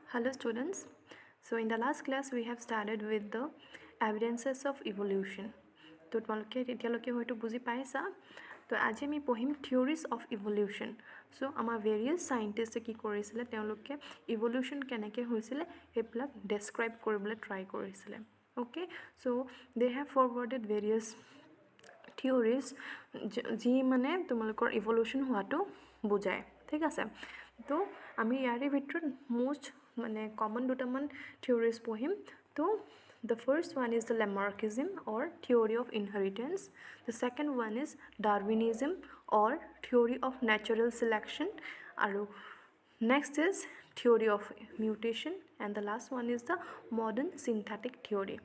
Hello students. So in the last class we have started with the evidences of evolution. তো তোমালোকে এতিয়ালৈকে হয়তো বুজি পাইছা তো আজি আমি পঢ়িম থিওৰিজ অফ ইভলিউশ্যন চ' আমাৰ ভেৰিয়াছ চাইণ্টিষ্টে কি কৰিছিলে তেওঁলোকে ইভলিউশ্যন কেনেকৈ হৈছিলে সেইবিলাক ডেছক্ৰাইব কৰিবলৈ ট্ৰাই কৰিছিলে okay so' they have forwarded various theories যি মানে তোমালোকৰ ইভলিউশ্যন হোৱাটো বুজায় ঠিক আছে তো আমি ইয়াৰে ভিতৰত মোষ্ট মানে কমন দুটামান থিওৰিজ পঢ়িম তো the first one is the Lamarckism or theory of inheritance. The second one is Darwinism or theory of natural selection. Next is theory of mutation and the last one is the modern synthetic theory.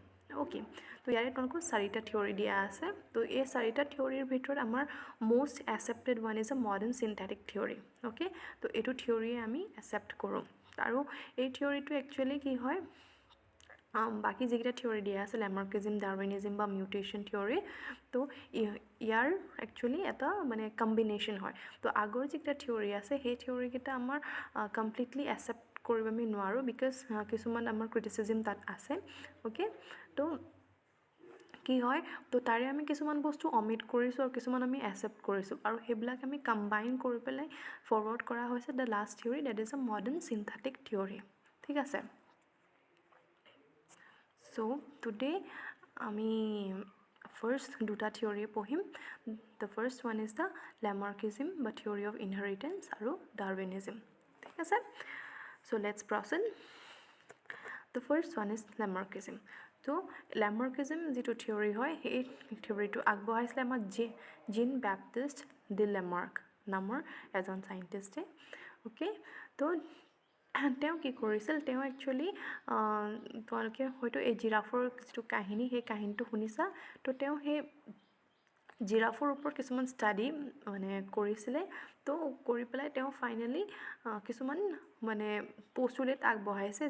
Okay, তো ইয়াৰে তোমালোকৰ চাৰিটা theory দিয়া আছে তো এই চাৰিটা থিয়ৰীৰ ভিতৰত আমাৰ most accepted one is a modern synthetic theory okay তো এইটো থিয়ৰীয়ে আমি একচেপ্ট কৰোঁ আৰু এই থিয়ৰীটো একচুৱেলি কি হয় বাকী যিকেইটা থিয়ৰী দিয়া আছে লেমাৰ্কিজিম ডাৰউইনিজিম বা মিউটেশ্যন থিয়ৰী তো ইয়াৰ একচুৱেলি এটা মানে কম্বিনেশ্যন হয় তো আগৰ যিকেইটা থিয়ৰী আছে সেই থিয়ৰীকেইটা আমাৰ কমপ্লিটলি একচেপ্ট কৰিব আমি নোৱাৰোঁ বিকজ কিছুমান আমাৰ ক্ৰিটিচিজিম তাত আছে অ'কে তো কি হয় তো তাৰে আমি কিছুমান বস্তু অমিট কৰিছোঁ আৰু কিছুমান আমি একচেপ্ট কৰিছোঁ আৰু সেইবিলাক আমি কম্বাইন কৰি পেলাই ফৰৱাৰ্ড কৰা হৈছে the last theory that is a modern synthetic theory ঠিক আছে চ' টুডে আমি ফাৰ্ষ্ট দুটা থিয়ৰী পঢ়িম the first one is the Lamarckism বা থিয়ৰী অফ ইনহেৰিটেঞ্চ আৰু ডাৰউইনিজিম ঠিক আছে so' let's proceed the first one is Lamarckism তো লেমাৰ্কিজিম যিটো থিয়ৰী হয় সেই থিয়ৰীটো আগবঢ়াইছিলে আমাৰ জিন বেপ্টিষ্ট ডি লেমাৰ্ক নামৰ এজন চাইণ্টিষ্টে অ'কে তো তেওঁ কি কৰিছিল তেওঁ একচুৱেলি তোমালোকে হয়তো এই জিৰাফৰ যিটো কাহিনী সেই কাহিনীটো শুনিছা তো তেওঁ সেই জিৰাফৰ ওপৰত কিছুমান ষ্টাডি মানে কৰিছিলে তো কৰি পেলাই তেওঁ ফাইনেলি কিছুমান মানে পষ্টুলেট আগবঢ়াইছে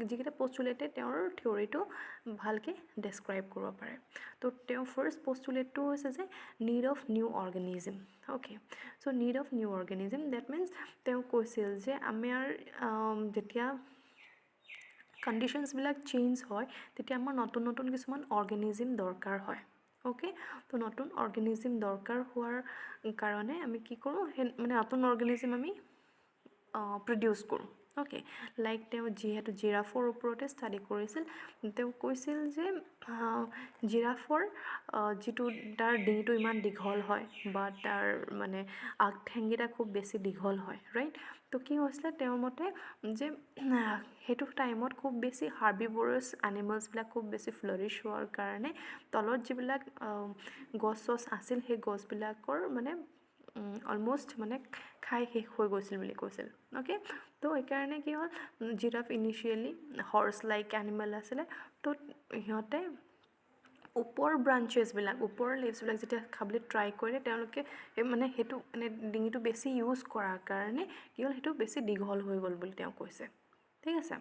যিকেইটা পষ্টুলেটে তেওঁৰ থিয়ৰীটো ভালকৈ ডেছক্ৰাইব কৰিব পাৰে তো তেওঁ ফাৰ্ষ্ট পষ্টুলেটটো হৈছে যে need of new organism okay so' need of new organism that means তেওঁ কৈছিল যে আমাৰ যেতিয়া কণ্ডিশ্যনছবিলাক চেঞ্জ হয় তেতিয়া আমাৰ নতুন নতুন কিছুমান অৰ্গেনিজিম দৰকাৰ হয় অ'কে তো নতুন অৰ্গেনিজিম দৰকাৰ হোৱাৰ কাৰণে আমি কি কৰোঁ সেই মানে নতুন অৰ্গেনিজিম আমি প্ৰডিউচ কৰোঁ অ'কে লাইক তেওঁ যিহেতু জিৰাফৰ ওপৰতে ষ্টাডি কৰিছিল তেওঁ কৈছিল যে জিৰাফৰ যিটো তাৰ ডিঙিটো ইমান দীঘল হয় বা তাৰ মানে আগঠেংকেইটা খুব বেছি দীঘল হয় ৰাইট তো কি হৈছিলে তেওঁৰ মতে যে সেইটো টাইমত খুব বেছি হাৰ্বিভৰাছ এনিমেলছবিলাক খুব বেছি ফ্লাৰিছ হোৱাৰ কাৰণে তলত যিবিলাক গছ চছ আছিল সেই গছবিলাকৰ মানে অলম'ষ্ট মানে খাই শেষ হৈ গৈছিল বুলি কৈছিল অ'কে তো সেইকাৰণে কি হ'ল giraffe initially horse like animal আছিলে তো সিহঁতে ওপৰ ব্ৰাঞ্চেছবিলাক ওপৰ লিভছবিলাক যেতিয়া খাবলৈ ট্ৰাই কৰিলে তেওঁলোকে মানে সেইটো মানে ডিঙিটো বেছি ইউজ কৰাৰ কাৰণে কি হ'ল সেইটো বেছি দীঘল হৈ গ'ল বুলি তেওঁ কৈছে ঠিক আছে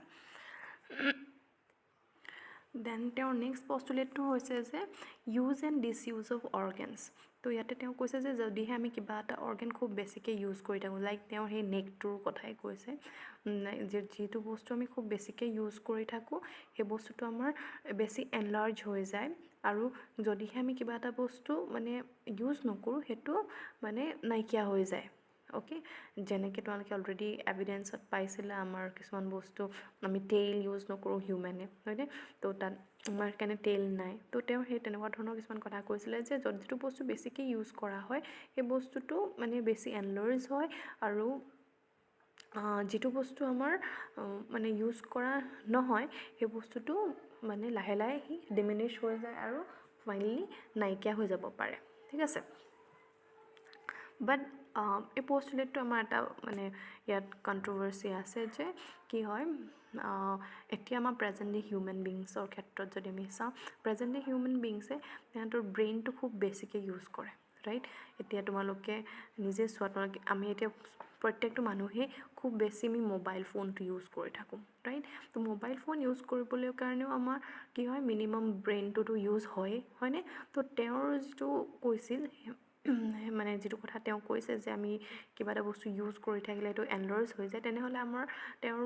দেন তেওঁৰ নেক্সট পষ্টুলেটটো হৈছে যে ইউজ এণ্ড ডিছইউজ অফ অৰ্গেনছ তো ইয়াতে তেওঁ কৈছে যে যদিহে আমি কিবা এটা অৰ্গেন খুব বেছিকৈ ইউজ কৰি থাকোঁ লাইক তেওঁ সেই নেকটোৰ কথাই কৈছে যে যিটো বস্তু আমি খুব বেছিকৈ ইউজ কৰি থাকোঁ সেই বস্তুটো আমাৰ বেছি এনলাৰ্জ হৈ যায় আৰু যদিহে আমি কিবা এটা বস্তু মানে ইউজ নকৰোঁ সেইটো মানে নাইকিয়া হৈ যায় অ'কে যেনেকৈ তোমালোকে অলৰেডি এভিডেঞ্চত পাইছিলে আমাৰ কিছুমান বস্তু আমি তেল ইউজ নকৰোঁ হিউমেনে হয়নে তো তাত আমাৰ কাৰণে তেল নাই তো তেওঁ সেই তেনেকুৱা ধৰণৰ কিছুমান কথা কৈছিলে যে যিটো বস্তু বেছিকৈ ইউজ কৰা হয় সেই বস্তুটো মানে বেছি এনলাৰ্জ হয় আৰু যিটো বস্তু আমাৰ মানে ইউজ কৰা নহয় সেই বস্তুটো মানে লাহে লাহে সি ডিমিনিছ হৈ যায় আৰু ফাইনেলি নাইকিয়া হৈ যাব পাৰে ঠিক আছে বাট এই পষ্টুলেটটো আমাৰ এটা মানে ইয়াত কণ্ট্ৰভাৰ্চি আছে যে কি হয় এতিয়া আমাৰ প্ৰেজেণ্টলি হিউমেন বিংছৰ ক্ষেত্ৰত যদি আমি চাওঁ প্ৰেজেণ্টলি হিউমেন বিংছে সিহঁতৰ ব্ৰেইনটো খুব বেছিকৈ ইউজ কৰে ৰাইট এতিয়া তোমালোকে নিজে চোৱা তোমালোকে আমি এতিয়া প্ৰত্যেকটো মানুহেই খুব বেছি আমি মোবাইল ফোনটো ইউজ কৰি থাকোঁ ৰাইট তো মোবাইল ফোন ইউজ কৰিবলৈ কাৰণেও আমাৰ কি হয় মিনিমাম ব্ৰেইনটোতো ইউজ হয়নে তো তেওঁৰ যিটো কৈছিল মানে যিটো কথা তেওঁ কৈছে যে আমি কিবা এটা বস্তু ইউজ কৰি থাকিলে এইটো এনলাৰ্জ হৈ যায় তেনেহ'লে আমাৰ তেওঁৰ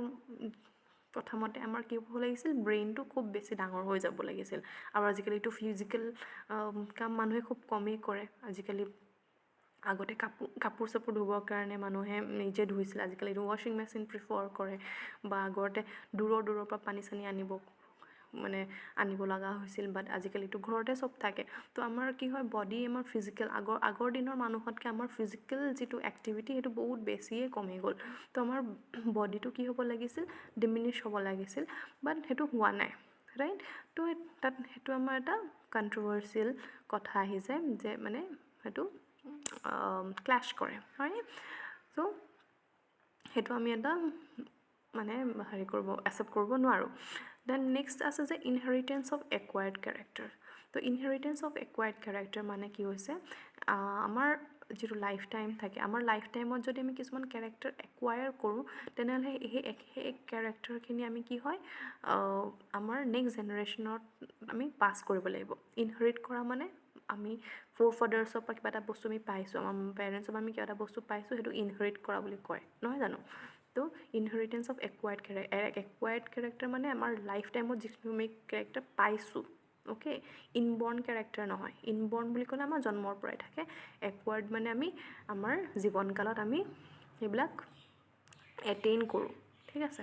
প্ৰথমতে আমাৰ কি হ'ব লাগিছিল ব্ৰেইনটো খুব বেছি ডাঙৰ হৈ যাব লাগিছিল আৰু আজিকালিতো ফিজিকেল কাম মানুহে খুব কমেই কৰে আজিকালি আগতে কাপোৰ চাপোৰ ধুবৰ কাৰণে মানুহে নিজে ধুইছিল আজিকালিতো ৱাশ্বিং মেচিন প্ৰিফাৰ কৰে বা আগতে দূৰৰ পৰা পানী চানী আনিব লগা হৈছিল বাট আজিকালিতো ঘৰতে চব থাকে তো আমাৰ কি হয় বডি আমাৰ ফিজিকেল আগৰ দিনৰ মানুহতকৈ আমাৰ ফিজিকেল যিটো এক্টিভিটি সেইটো বহুত বেছিয়ে কমি গ'ল তো আমাৰ বডিটো কি হ'ব লাগিছিল ডিমিনিছ হ'ব লাগিছিল বাট সেইটো হোৱা নাই ৰাইট তো সেইটো আমাৰ এটা কণ্ট্ৰভাৰ্চিয়েল কথা আহি যায় যে মানে সেইটো ক্লাছ কৰে হয়নে তো সেইটো আমি এটা মানে একচেপ্ট কৰিব নোৱাৰোঁ দেন নেক্সট আছে যে ইনহেৰিটেঞ্চ অফ একুৱাৰ্ড কেৰেক্টাৰ তো ইনহেৰিটেঞ্চ অফ একুৱাৰ্ড কেৰেক্টাৰ মানে কি হৈছে আমাৰ যিটো লাইফ টাইম থাকে আমাৰ লাইফ টাইমত যদি আমি কিছুমান কেৰেক্টাৰ একুৱায়াৰ কৰোঁ তেনেহ'লে সেই কেৰেক্টাৰখিনি আমি কি হয় আমাৰ নেক্সট জেনেৰেশ্যনত আমি পাছ কৰিব লাগিব ইনহেৰিট কৰা মানে আমি ফ'ৰফাদাৰ্ছৰ পৰা কিবা এটা বস্তু আমি পাইছোঁ আমাৰ পেৰেণ্টছৰ পৰা আমি কিবা এটা বস্তু পাইছোঁ সেইটো ইনহেৰিট কৰা বুলি কয় নহয় জানো তো ইনহেৰিটেঞ্চ অফ একুৱাৰ্ড কেৰেক্টাৰ মানে আমাৰ লাইফ টাইমত যিখিনি আমি কেৰেক্টাৰ পাইছোঁ অ'কে ইনবৰ্ণ কেৰেক্টাৰ নহয় ইনবৰ্ণ বুলি ক'লে আমাৰ জন্মৰ পৰাই থাকে একুৱাৰ্ড মানে আমি আমাৰ জীৱনকালত আমি সেইবিলাক এটেইন কৰোঁ ঠিক আছে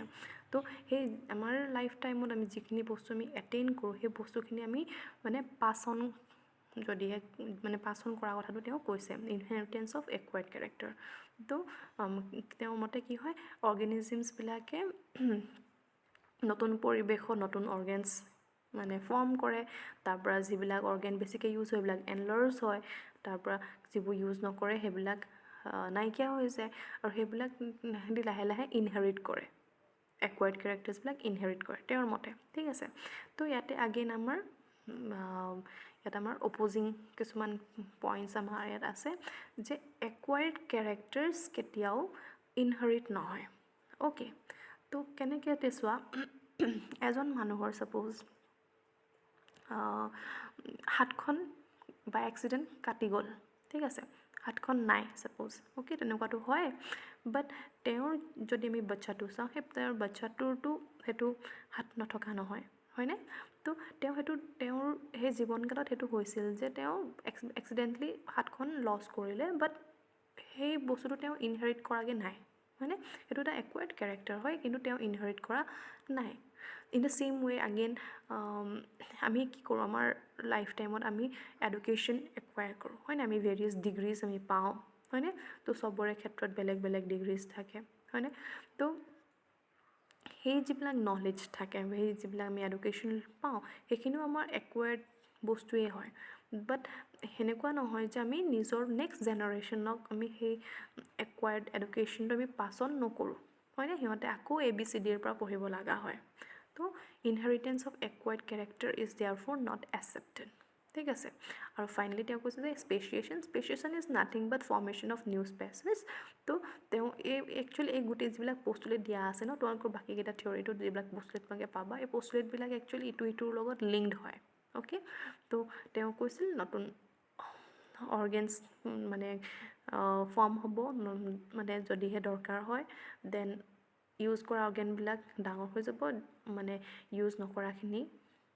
তো সেই আমাৰ লাইফ টাইমত আমি যিখিনি বস্তু আমি এটেইন কৰোঁ সেই বস্তুখিনি আমি মানে পাছ অন কৰা কথাটো তেওঁ কৈছে ইনহেৰিটেঞ্চ অফ একুৱাৰ্ড কেৰেক্টাৰ তো তেওঁৰ মতে কি হয় অৰ্গেনিজিমছবিলাকে নতুন পৰিৱেশত নতুন অৰ্গেনছ মানে ফৰ্ম কৰে তাৰপৰা যিবিলাক অৰ্গেন বেছিকৈ ইউজ হয় সেইবিলাক এনলাৰ্জ হয় তাৰপৰা যিবোৰ ইউজ নকৰে সেইবিলাক নাইকিয়া হৈ যায় আৰু সেইবিলাক লাহে লাহে ইনহেৰিট কৰে একুৱাৰ্ড কেৰেক্টাৰ্ছবিলাক ইনহেৰিট কৰে তেওঁৰ মতে ঠিক আছে তো ইয়াতে আগেইন আমাৰ অপ'জিং কিছুমান পইণ্টছ আমাৰ ইয়াত আছে যে একুৱাৰ্ড কেৰেক্টাৰ্ছ কেতিয়াও ইনহেৰিট নহয় অ'কে তো কেনেকৈ ইয়াতে চোৱা এজন মানুহৰ ছাপ'জ হাতখন বা এক্সিডেণ্ট কাটি গ'ল ঠিক আছে হাতখন নাই ছাপ'জ অ'কে তেনেকুৱাটো হয় বাট তেওঁৰ যদি আমি বাচ্ছাটো চাওঁ সেই তেওঁৰ বাচ্ছাটোৰতো সেইটো হাত নথকা নহয় হয়নে তো তেওঁৰ সেই জীৱনকালত সেইটো হৈছিল যে তেওঁ এক্সিডেণ্টলি হাতখন লছ কৰিলে বাট সেই বস্তুটো তেওঁ ইনহেৰিট কৰাগৈ নাই হয়নে সেইটো এটা একুৱাৰ্ড কেৰেক্টাৰ হয় কিন্তু তেওঁ ইনহেৰিট কৰা নাই in the same way again আমি কি কৰোঁ আমাৰ লাইফ টাইমত আমি এডুকেশ্যন একুৱায়াৰ কৰোঁ হয়নে আমি ভেৰিয়াছ ডিগ্ৰীজ আমি পাওঁ হয়নে তো চবৰে ক্ষেত্ৰত বেলেগ বেলেগ ডিগ্ৰীজ থাকে হয়নে তো সেই যিবিলাক নলেজ থাকে সেই যিবিলাক আমি এডুকেশ্যন পাওঁ সেইখিনিও আমাৰ একুৱাৰ্ড বস্তুৱেই হয় বাট সেনেকুৱা নহয় যে আমি নিজৰ নেক্সট জেনেৰেশ্যনক আমি সেই একুৱাৰ্ড এডুকেশ্যনটো আমি পাছ অন নকৰোঁ হয়নে সিহঁতে আকৌ ABCDৰ পৰা পঢ়িব লগা হয় তো inheritance of acquired character is there for not accepted ঠিক আছে আৰু ফাইনেলি তেওঁ কৈছে যে speciation is nothing but formation of new species তো তেওঁ একচুৱেলি এই গোটেই যিবিলাক পষ্টুলেট দিয়া আছে ন তোমালোকৰ বাকীকেইটা থিয়ৰিটোত যিবিলাক পষ্টুলেট তোমালোকে পাবা এই পষ্টুলেটবিলাক একচুৱেলি ইটোৰ লগত লিংকড হয় অ'কে তো তেওঁ কৈছিল নতুন অৰ্গেনছ মানে ফৰ্ম হ'ব মানে যদিহে দৰকাৰ হয় দেন ইউজ কৰা অৰ্গেনবিলাক ডাঙৰ হৈ যাব মানে ইউজ নকৰাখিনি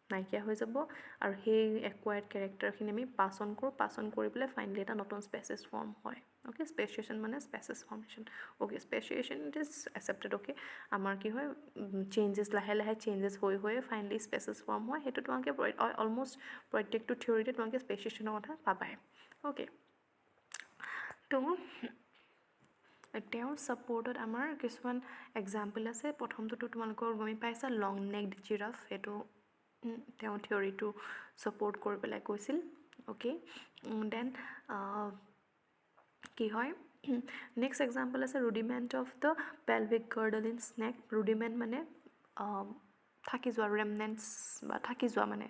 নাইকিয়া হৈ যাব আৰু সেই একুৱাৰ্ড কেৰেক্টাৰখিনি আমি পাছ অন কৰি পেলাই ফাইনেলি এটা নতুন স্পেচিছ ফৰ্ম হয় অ'কে স্পেচিয়েশ্যন মানে species formation okay speciation it is accepted okay আমাৰ কি হয় লাহে লাহে চেঞ্জেছ হৈ ফাইনেলি স্পেচিছ ফৰ্ম হয় সেইটো তোমালোকে অলম'ষ্ট প্ৰত্যেকটো থিয়ৰিতে তোমালোকে স্পেচিয়েশ্যনৰ কথা পাবাই অ'কে তো তেওঁৰ ছাপৰ্টত আমাৰ কিছুমান এক্সাম্পল আছে প্ৰথমটোতো তোমালোকৰ গমেই পাইছা লং নেকড জিৰাফ সেইটো তেওঁ থিয়ৰিটো ছাপৰ্ট কৰি পেলাই কৈছিল অ'কে দেন কি হয় নেক্সট এক্সাম্পল আছে rudiment of the pelvic girdle in snake rudiment মানে থাকি যোৱা ৰেমনেণ্টছ বা থাকি যোৱা মানে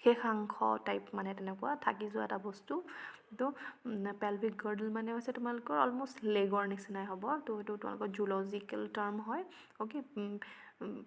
শেষাংশ টাইপ মানে তেনেকুৱা থাকি যোৱা এটা বস্তু তো পেলভিক গাৰ্ডল মানে হৈছে তোমালোকৰ অলম'ষ্ট লেগৰ নিচিনাই হ'ব তো এইটো তোমালোকৰ জুলজিকেল টাৰ্ম হয় অ'কে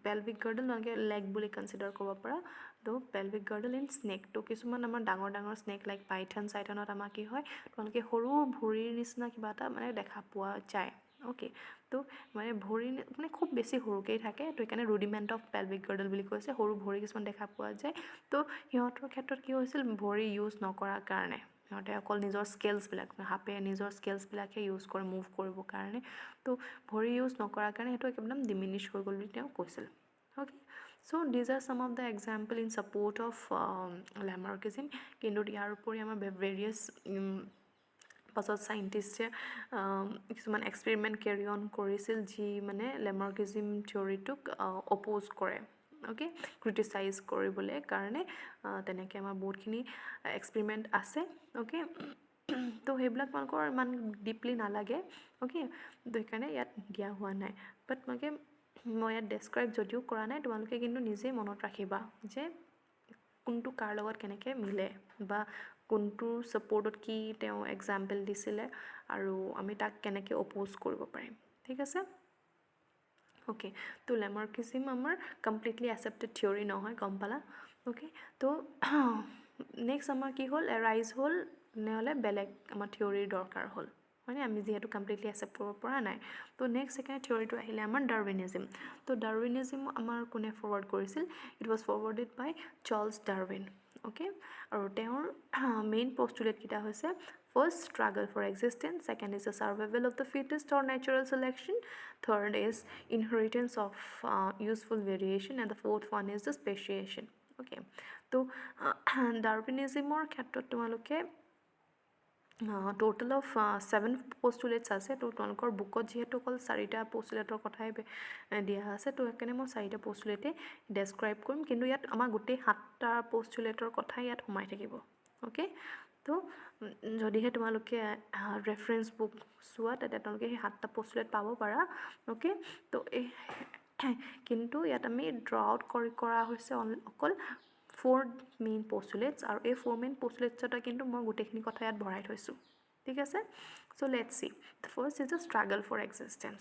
পেলভিক গাৰ্ডল তোমালোকে লেগ বুলি কনচিডাৰ কৰিব পাৰা তো পেলভিক গাৰ্ডল ইন স্নেক তো কিছুমান আমাৰ ডাঙৰ স্নেক লাইক পাইথন চাইথনত আমাৰ কি হয় তোমালোকে সৰু ভৰিৰ নিচিনা কিবা এটা মানে দেখা পোৱা যায় অ'কে তো মানে ভৰি মানে খুব বেছি সৰুকেই থাকে তো সেইকাৰণে ৰুডিমেণ্ট অফ পেলভিক গাৰ্ডল বুলি কৈছে সৰু ভৰি কিছুমান দেখা পোৱা যায় তো সিহঁতৰ ক্ষেত্ৰত কি হৈছিল ভৰি ইউজ নকৰাৰ কাৰণে সিহঁতে অকল নিজৰ স্কেলছবিলাক সাপে নিজৰ স্কেলছবিলাকহে ইউজ কৰে মুভ কৰিবৰ কাৰণে তো ভৰি ইউজ নকৰাৰ কাৰণে সেইটো একদম ডিমিনিছ হৈ গ'ল বুলি তেওঁ কৈছিল okay so' these are some of the example in support of Lamarckism কিন্তু ইয়াৰ উপৰি আমাৰ ভেৰিয়াছ পাছত চাইণ্টিষ্টে কিছুমান এক্সপেৰিমেণ্ট কেৰি অন কৰিছিল যি মানে লেমাৰ্কিজিম থিয়ৰিটোক অপ'জ কৰে অ'কে ক্ৰিটিচাইজ কৰিবলৈ কাৰণে তেনেকৈ আমাৰ বহুতখিনি এক্সপেৰিমেণ্ট আছে অ'কে তো সেইবিলাক তোমালোকৰ ইমান ডিপলি নালাগে অ'কে তো সেইকাৰণে ইয়াত দিয়া হোৱা নাই বাট মই ইয়াত ডেছক্ৰাইব যদিও কৰা নাই তোমালোকে কিন্তু নিজেই মনত ৰাখিবা যে কোনটো কাৰ লগত কেনেকৈ মিলে বা কোনটোৰ ছাপৰ্টত কি তেওঁ এক্সাম্পল দিছিলে আৰু আমি তাক কেনেকৈ অপ'জ কৰিব পাৰিম ঠিক আছে অ'কে তো লেমাৰ্কিজিম আমাৰ কমপ্লিটলি একচেপ্টেড থিয়ৰী নহয় গম পালা অ'কে তো নেক্সট আমাৰ কি হ'ল এৰাইজ হ'ল নহ'লে বেলেগ আমাৰ থিয়ৰীৰ দৰকাৰ হ'ল হয়নে আমি যিহেতু কমপ্লিটলি একচেপ্ট কৰিব পৰা নাই তো নেক্সট ছেকেণ্ড থিয়ৰীটো আহিলে আমাৰ ডাৰউইনিজিম তো ডাৰউইনিজিম আমাৰ কোনে ফৰৱাৰ্ড কৰিছিল it was forwarded by Charles Darwin okay আৰু তেওঁৰ মেইন পষ্টুলেটকেইটা হৈছে first struggle for existence second is the survival of the fittest or natural selection third is inheritance of useful variation and the fourth one is the speciation okay তো ডাৰউইনিজিমৰ ক্ষেত্ৰত তোমালোকে total of 7 পষ্টুলেটছ আছে তো তোমালোকৰ বুকত যিহেতু অকল 4টা পষ্টুলেটৰ কথাই দিয়া আছে তো সেইকাৰণে মই 4টা পষ্টুলেটে ডেছক্ৰাইব কৰিম কিন্তু ইয়াত আমাৰ গোটেই 7টা পষ্টুলেটৰ কথাই ইয়াত সোমাই থাকিব অ'কে তো যদিহে তোমালোকে ৰেফাৰেঞ্চ বুক চোৱা তেতিয়া তোমালোকে সেই 7টা পষ্টুলেট পাব পাৰা অ'কে তো এই কিন্তু ইয়াত আমি ড্ৰ আউট কৰা হৈছে অকল 4 মেইন পষ্টুলেটছ আৰু এই 4 মেইন পষ্টুলেটছতে কিন্তু মই গোটেইখিনি কথা ইয়াত ভৰাই থৈছোঁ ঠিক আছে so' let's see the first is the struggle for existence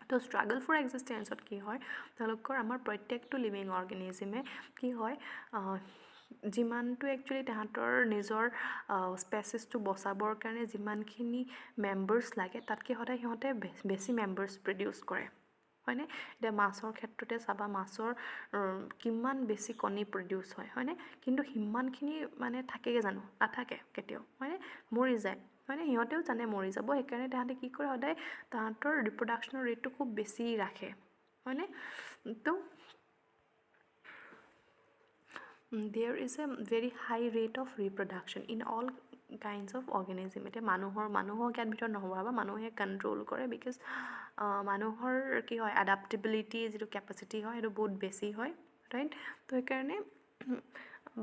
তো ষ্ট্ৰাগল ফৰ এক্সিষ্টেঞ্চত কি হয় তেওঁলোকৰ আমাৰ প্ৰত্যেকটো লিভিং অৰ্গেনিজিমে কি হয় যিমানটো একচুৱেলি তাহাঁতৰ নিজৰ স্পেচিছটো বচাবৰ কাৰণে যিমানখিনি মেম্বাৰ্ছ লাগে তাতকৈ সদায় সিহঁতে বেছি মেম্বাৰ্ছ প্ৰডিউচ কৰে হয়নে এতিয়া মাছৰ ক্ষেত্ৰতে চাবা মাছৰ কিমান বেছি কণী প্ৰডিউচ হয়নে কিন্তু সিমানখিনি মানে থাকেগৈ জানো নাথাকে কেতিয়াও হয়নে মৰি যায় হয়নে সিহঁতেও জানে মৰি যাব সেইকাৰণে তাহাঁতে কি কৰে সদায় তাহাঁতৰ ৰিপ্ৰডাকশ্যনৰ ৰেটটো খুব বেছি ৰাখে হয়নে তো there is a very high rate of reproduction in all kinds of organism এতিয়া মানুহক ইয়াত ভিতৰত নহ'ব মানুহে কণ্ট্ৰল কৰে বিকজ মানুহৰ কি হয় এডাপ্টেবিলিটি যিটো কেপাচিটি হয় সেইটো বহুত বেছি হয় ৰাইট তো সেইকাৰণে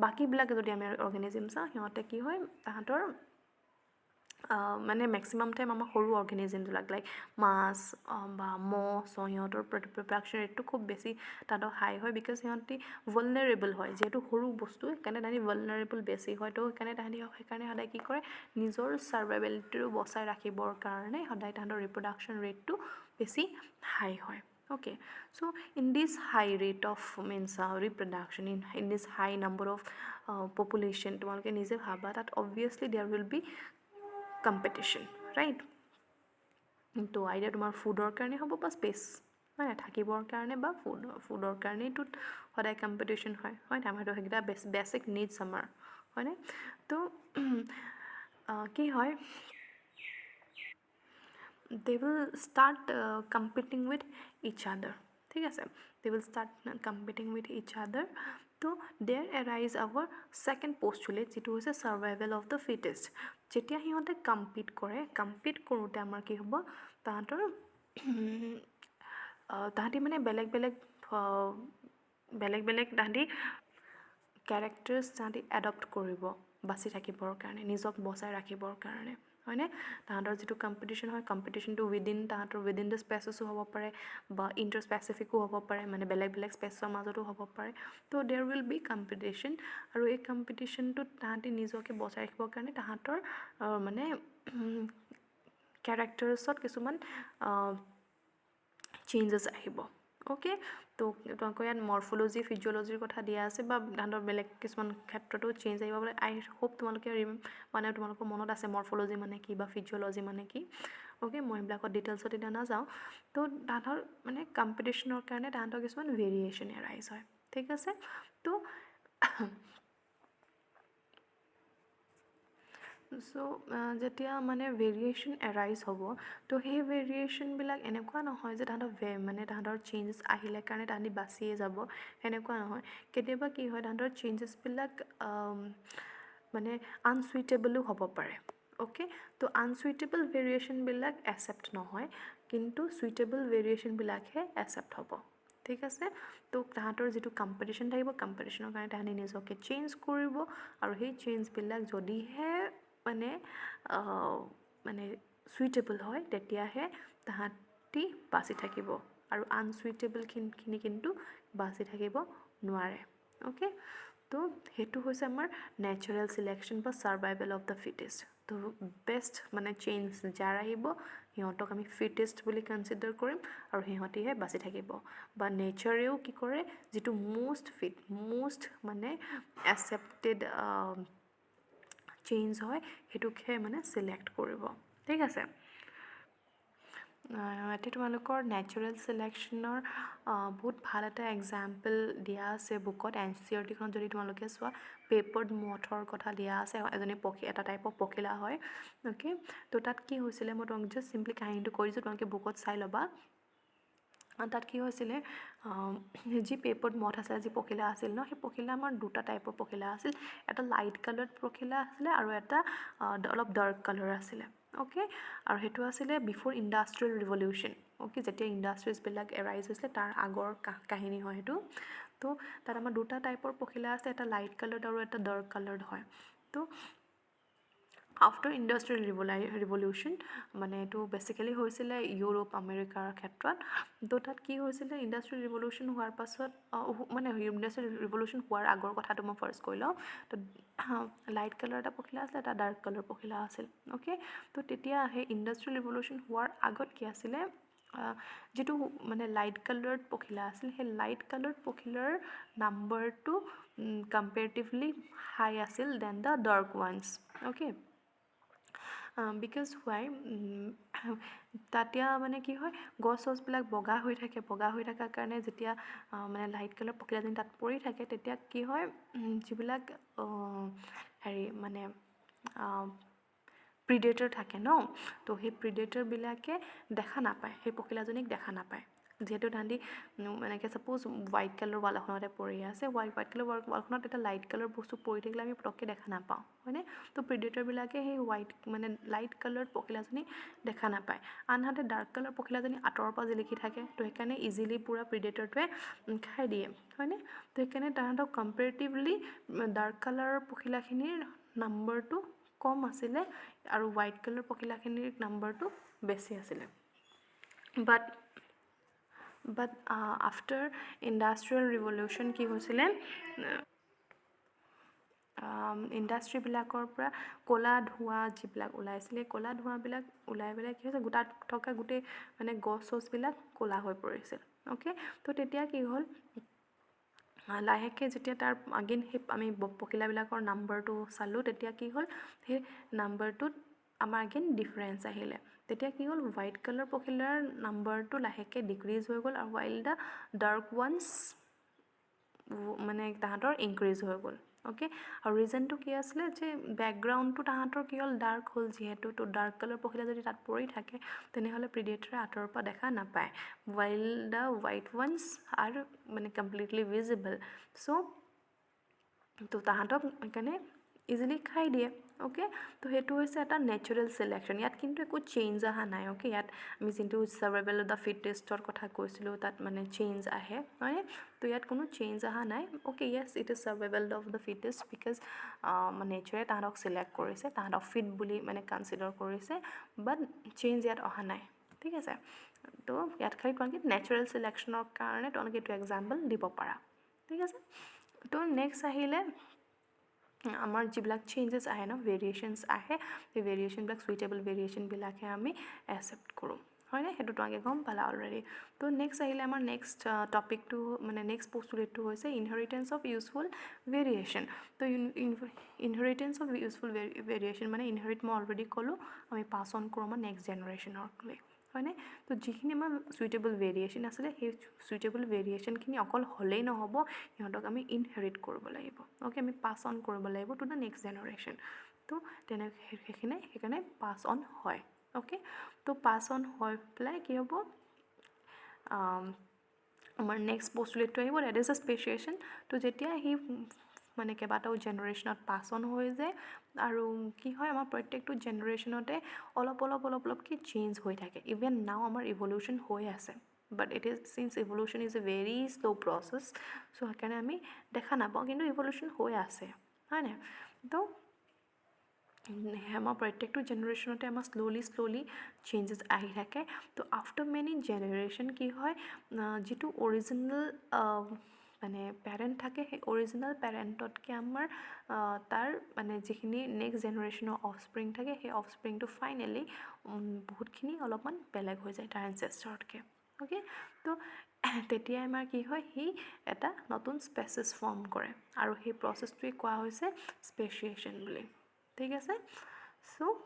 বাকীবিলাক যদি আমি অৰ্গেনিজিম চাওঁ সিহঁতে কি হয় তাহাঁতৰ মানে মেক্সিমাম টাইম আমাৰ সৰু অৰ্গেনিজিমবিলাক লাইক মাছ বা মহ সিহঁতৰ প্ৰডাকশ্যন ৰেটটো খুব বেছি তাহাঁতৰ হাই হয় বিকজ সিহঁতি ভালনাৰেবল হয় যিহেতু সৰু বস্তু সেইকাৰণে তাহাঁতি ভালনাৰেবল বেছি হয় তো সেইকাৰণে সদায় কি কৰে নিজৰ ছাৰ্ভাইভেলিটিটো বচাই ৰাখিবৰ কাৰণে সদায় তাহাঁতৰ ৰিপ্ৰডাকশ্যন ৰেটটো বেছি হাই হয় okay so in this high rate of means reproduction in this high number of population তোমালোকে নিজে ভাবা that obviously there will be competition right তো আইডিয়া তোমাৰ ফুডৰ কাৰণে হ'ব বা স্পেচ হয় নাই থাকিবৰ কাৰণে বা ফুডৰ কাৰণেইতো সদায় কম্পিটিশ্যন হয় আমাৰতো সেইকেইটা বেছিক নিডছ আমাৰ হয়নে তো কি হয় they will start competing with each other ঠিক আছে they will start competing with each other তো there arise our second postulate যিটো হৈছে survival of the fittest যেতিয়া সিহঁতে কম্পিট কৰোঁতে আমাৰ কি হ'ব তাহাঁতি মানে বেলেগ তাহাঁতি কেৰেক্টাৰ্ছ তাহাঁতি এডপ্ট কৰিব বাচি থাকিবৰ কাৰণে নিজক বচাই ৰাখিবৰ কাৰণে হয়নে তাহাঁতৰ যিটো কম্পিটিশ্যন হয় কম্পিটিশ্যনটো উইদিন দ্য স্পেচেছো হ'ব পাৰে বা ইণ্টাৰ স্পেচিফিকো হ'ব পাৰে মানে বেলেগ স্পেচৰ মাজতো হ'ব পাৰে তো দেৰ উইল বি কম্পিটিশ্যন আৰু এই কম্পিটিশ্যনটোত তাহাঁতি নিজকে বচাই ৰাখিবৰ কাৰণে তাহাঁতৰ মানে কেৰেক্টাৰ্ছত কিছুমান চেঞ্জেছ আহিব অ'কে তো তোমালোকৰ ইয়াত মৰ্ফলজি ফিজিঅ'লজিৰ কথা দিয়া আছে বা তাহাঁতৰ বেলেগ কিছুমান ক্ষেত্ৰতো চেঞ্জ আহিব পাৰে আই হোপ তোমালোকে মানে তোমালোকৰ মনত আছে মৰ্ফলজি মানে কি বা ফিজিঅ'লজি মানে কি অ'কে মই এইবিলাকত ডিটেইলছত এতিয়া নাযাওঁ তো তাহাঁতৰ মানে কম্পিটিশ্যনৰ কাৰণে তাহাঁতৰ কিছুমান ভেৰিয়েশ্যন এৰাইজ হয় ঠিক আছে তো যেতিয়া মানে ভেৰিয়েশ্যন এৰাইজ হ'ব তো সেই ভেৰিয়েশ্যনবিলাক এনেকুৱা নহয় যে তাহাঁতৰ মানে তাহাঁতৰ চেঞ্জেছ আহিলে কাৰণে তাহাঁতি বাচিয়ে যাব সেনেকুৱা নহয় কেতিয়াবা কি হয় তাহাঁতৰ চেঞ্জেছবিলাক মানে আনচুইটেবলো হ'ব পাৰে অ'কে তো আনচুইটেবল ভেৰিয়েশ্যনবিলাক একচেপ্ট নহয় কিন্তু চুইটেবল ভেৰিয়েশ্যনবিলাকহে একচেপ্ট হ'ব ঠিক আছে তো তাহাঁতৰ যিটো কম্পিটিশ্যন থাকিব কম্পিটিশ্যনৰ কাৰণে তাহাঁতি নিজকে চেঞ্জ কৰিব আৰু সেই চেঞ্জবিলাক যদিহে মানে মানে চুইটেবল হয় তেতিয়াহে তাহাঁতি বাচি থাকিব আৰু আনচুইটেবলখিনি কিন্তু বাচি থাকিব নোৱাৰে অ'কে তো সেইটো হৈছে আমাৰ নেচাৰেল চিলেকশ্যন বা ছাৰ্ভাইভেল অফ দ্য ফিটেষ্ট তো বেষ্ট মানে চেঞ্জ যাৰ আহিব সিহঁতক আমি ফিটেষ্ট বুলি কনচিডাৰ কৰিম আৰু সিহঁতিহে বাচি থাকিব বা নেচাৰেও কি কৰে যিটো মষ্ট ফিট মষ্ট মানে একচেপ্টেড চেঞ্জ হয় সেইটোকহে মানে চিলেক্ট কৰিব ঠিক আছে এতিয়া তোমালোকৰ নেচাৰেল চিলেকশ্যনৰ বহুত ভাল এটা এক্সাম্পল দিয়া আছে বুকত NCERT-খনত যদি তোমালোকে চোৱা পেপাৰ্ড মথৰ কথা দিয়া আছে এজনী এটা টাইপৰ পখিলা হয় অ'কে তো তাত কি হৈছিলে মই তোমাক জাষ্ট চিম্পলি কাহিনীটো কৈ দিছোঁ তোমালোকে বুকত চাই ল'বা তাত কি হৈছিলে যি পেপাৰ্ড মথ আছে যি পখিলা আছিল ন সেই পখিলা আমাৰ দুটা টাইপৰ পখিলা আছিল এটা লাইট কালাৰ্ড পখিলা আছিলে আৰু এটা অলপ ডাৰ্ক কালাৰ আছিলে অ'কে আৰু সেইটো আছিলে বিফ'ৰ ইণ্ডাষ্ট্ৰিয়েল ৰিভলিউশ্যন অ'কে যেতিয়া ইণ্ডাষ্ট্ৰিজবিলাক এৰাইজ হৈছিলে তাৰ আগৰ কাহিনী হয় সেইটো তো তাত আমাৰ দুটা টাইপৰ পখিলা আছে এটা লাইট কালাৰ্ড আৰু এটা ডাৰ্ক কালাৰ্ড হয় তো আফটাৰ ইণ্ডাষ্ট্ৰিয়েল ৰিভলিউশ্যন মানে এইটো বেচিকেলি হৈছিলে ইউৰোপ আমেৰিকাৰ ক্ষেত্ৰত তো তাত কি হৈছিলে ইণ্ডাষ্ট্ৰিয়েল ৰিভলিউশ্যন হোৱাৰ পাছত মানে ইণ্ডাষ্ট্ৰিয়েল ৰিভলিউশ্যন হোৱাৰ আগৰ কথাটো মই ফাৰ্ষ্ট কৈ লওঁ তো লাইট কালাৰ এটা পখিলা আছিলে এটা ডাৰ্ক কালাৰ পখিলা আছিল অ'কে তো তেতিয়া সেই ইণ্ডাষ্ট্ৰিয়েল ৰিভলিউশ্যন হোৱাৰ আগত কি আছিলে যিটো মানে লাইট কালাৰ্ড পখিলা আছিল সেই লাইট কালাৰ্ড পখিলাৰ নাম্বাৰটো কম্পেৰেটিভলি হাই আছিল than the dark ones okay because why তেতিয়া মানে কি হয় গছ চছবিলাক বগা হৈ থকাৰ কাৰণে যেতিয়া মানে লাইট কালাৰ পখিলাজনী তাত পৰি থাকে তেতিয়া কি হয় যিবিলাক হেৰি মানে প্ৰিডেটৰ থাকে ন তো সেই প্ৰিডেটৰবিলাকে দেখা নাপায় সেই পখিলাজনীক দেখা নাপায় যিহেতু তাহাঁতি এনেকৈ ছাপ'জ হোৱাইট কালাৰ ৱাল এখনতে পৰি আছে হোৱাইট কালাৰ ৱালখনত এটা লাইট কালাৰ বস্তু পৰি থাকিলে আমি পটককৈ দেখা নাপাওঁ হয়নে তো প্ৰিডেটৰবিলাকে সেই মানে লাইট কালাৰ পখিলাজনী দেখা নাপায় আনহাতে ডাৰ্ক কালাৰ পখিলাজনী আঁতৰৰ পৰা জিলিকি থাকে তো সেইকাৰণে ইজিলি পূৰা প্ৰিডেটৰটোৱে খাই দিয়ে হয়নে তো সেইকাৰণে তাহাঁতক কম্পেৰেটিভলি ডাৰ্ক কালাৰৰ পখিলাখিনিৰ নাম্বাৰটো কম আছিলে আৰু হোৱাইট কালাৰ পখিলাখিনিৰ নাম্বাৰটো বেছি আছিলে বাট আফটাৰ ইণ্ডাষ্ট্ৰিয়েল ৰিভলিউশ্যন কি হৈছিলে ইণ্ডাষ্ট্ৰিবিলাকৰ পৰা ক'লা ধোঁৱা যিবিলাক ওলাইছিলে ক'লা ধোঁৱাবিলাক ওলাই পেলাই কি হৈছে তাত থকা গোটেই মানে গছ চছবিলাক ক'লা হৈ পৰিছিল অ'কে তো তেতিয়া কি হ'ল লাহেকৈ যেতিয়া তাৰ আগেইন সেই আমি পখিলাবিলাকৰ নাম্বাৰটো চালোঁ তেতিয়া কি হ'ল সেই নাম্বাৰটোত আমাৰ আগেইন ডিফাৰেঞ্চ আহিলে তেতিয়া কি হ'ল হোৱাইট কালাৰ পখিলাৰ নাম্বাৰটো লাহেকৈ ডিক্ৰিজ হৈ গ'ল আৰু ৱাইল দ্য ডাৰ্ক ওৱানছ মানে তাহাঁতৰ ইনক্ৰিজ হৈ গ'ল অ'কে আৰু ৰিজনটো কি আছিলে যে বেকগ্ৰাউণ্ডটো তাহাঁতৰ কি হ'ল ডাৰ্ক হ'ল যিহেতু তো ডাৰ্ক কালাৰ পখিলা যদি তাত পৰি থাকে তেনেহ'লে প্ৰিডেটৰে আঁতৰৰ পৰা দেখা নাপায় ৱাইল দ্য হোৱাইট ওৱানছ আৰ মানে কমপ্লিটলি ভিজিবল চ' তো তাহাঁতক সেইকাৰণে ইজিলি খাই দিয়ে অ'কে তো সেইটো হৈছে এটা নেচাৰেল চিলেকশ্যন ইয়াত কিন্তু একো চেঞ্জ অহা নাই অ'কে ইয়াত আমি যোনটো ছাৰ্ভাইভেল অফ দ্য ফিটেষ্টৰ কথা কৈছিলোঁ তাত মানে চেঞ্জ আহে হয়নে তো ইয়াত কোনো চেঞ্জ অহা নাই okay yes it is survival of the fittest because নেচাৰে তাহাঁতক চিলেক্ট কৰিছে তাহাঁতক ফিট বুলি মানে কনচিডাৰ কৰিছে বাট চেঞ্জ ইয়াত অহা নাই ঠিক আছে তো ইয়াত খালি তোমালোকে নেচাৰেল চিলেকশ্যনৰ কাৰণে তোমালোকে এইটো এক্সাম্পল দিব পাৰা ঠিক আছে তো নেক্সট আহিলে আমাৰ যিবিলাক চেঞ্জেছ আহে ন ভেৰিয়েশ্যনছ আহে সেই ভেৰিয়েশ্যনবিলাক চুইটেবল ভেৰিয়েশ্যনবিলাকহে আমি একচেপ্ট কৰোঁ হয়নে সেইটো তোমালোকে গম পালা অলৰেডি তো নেক্সট আহিলে আমাৰ নেক্সট টপিকটো মানে নেক্সট পষ্টুলেটটো হৈছে ইনহেৰিটেঞ্চ অফ ইউজফুল ভেৰিয়েশ্যন তো ইনহেৰিটেঞ্চ অফ ইউজফুল ভেৰিয়েশ্যন মানে ইনহেৰিট মই অলৰেডি ক'লোঁ আমি পাছ অন কৰোঁ আমাৰ নেক্সট জেনেৰেশ্যনলৈ হয়নে তো যিখিনি আমাৰ চুইটেবল ভেৰিয়েশ্যন আছিলে সেই চুইটেবল ভেৰিয়েশ্যনখিনি অকল হ'লেই নহ'ব সিহঁতক আমি ইনহেৰিট কৰিব লাগিব অ'কে আমি পাছ অন কৰিব লাগিব টু দ্য নেক্সট জেনেৰেশ্যন তো সেইকাৰণে পাছ অন হয় অ'কে তো পাছ অন হৈ পেলাই কি হ'ব আমাৰ নেক্সট পষ্টুলেটটো আহিব ডেট ইজ আ স্পেচিয়েশ্যন তো যেতিয়া সি মানে কেইবাটাও জেনেৰেশ্যনত পাছ অন হৈ যায় আৰু কি হয় আমাৰ প্ৰত্যেকটো জেনেৰেশ্যনতে অলপকৈ চেঞ্জ হৈ থাকে ইভেন নাও আমাৰ ইভলিউশ্যন হৈ আছে but it is since evolution is a very slow' process so' সেইকাৰণে আমি দেখা নাপাওঁ কিন্তু ইভলিউশ্যন হৈ আছে হয়নে তো আমাৰ প্ৰত্যেকটো জেনেৰেশ্যনতে আমাৰ শ্ল'লি চেঞ্জেছ আহি থাকে তো আফটাৰ মেনি জেনেৰেশ্যন কি হয় যিটো অৰিজিনেল মানে পেৰেণ্ট থাকে সেই অৰিজিনেল পেৰেণ্টতকৈ আমাৰ তাৰ মানে যিখিনি নেক্সট জেনেৰেশ্যনৰ অফস্প্ৰিং থাকে সেই অফস্প্ৰিংটো ফাইনেলি বহুতখিনি অলপমান বেলেগ হৈ যায় তাৰ এনচেষ্টাৰতকৈ অ'কে তো তেতিয়া আমাৰ কি হয় সি এটা নতুন স্পেচিছ ফৰ্ম কৰে আৰু সেই প্ৰচেছটোৱে কোৱা হৈছে স্পেচিয়েশ্যন বুলি ঠিক আছে চ'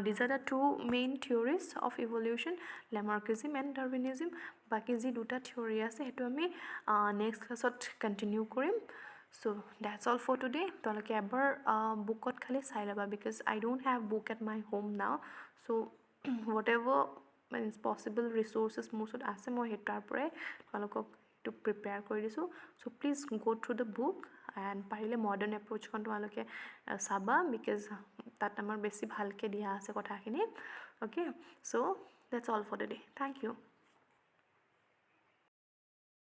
these are the two main theories of evolution Lamarckism and Darwinism বাকী যি দুটা থিয়ৰী আছে সেইটো আমি নেক্সট ক্লাছত কণ্টিনিউ কৰিম চ' ডেটছ অল ফৰ টুডে তোমালোকে এবাৰ বুকত খালি চাই ল'বা because I don't have book at my home now so' what ever means possible resources মোৰ ওচৰত আছে মই সেই তাৰ পৰাই তোমালোকক এইটো প্ৰিপেয়াৰ কৰি দিছোঁ চ' প্লিজ গ' থ্ৰু দ্য বুক এণ্ড পাৰিলে মডাৰ্ণ এপ্ৰ'চখন তোমালোকে চাবা বিকজ তাত আমাৰ বেছি ভালকৈ দিয়া আছে কথাখিনি okay so' that's all for the day thank U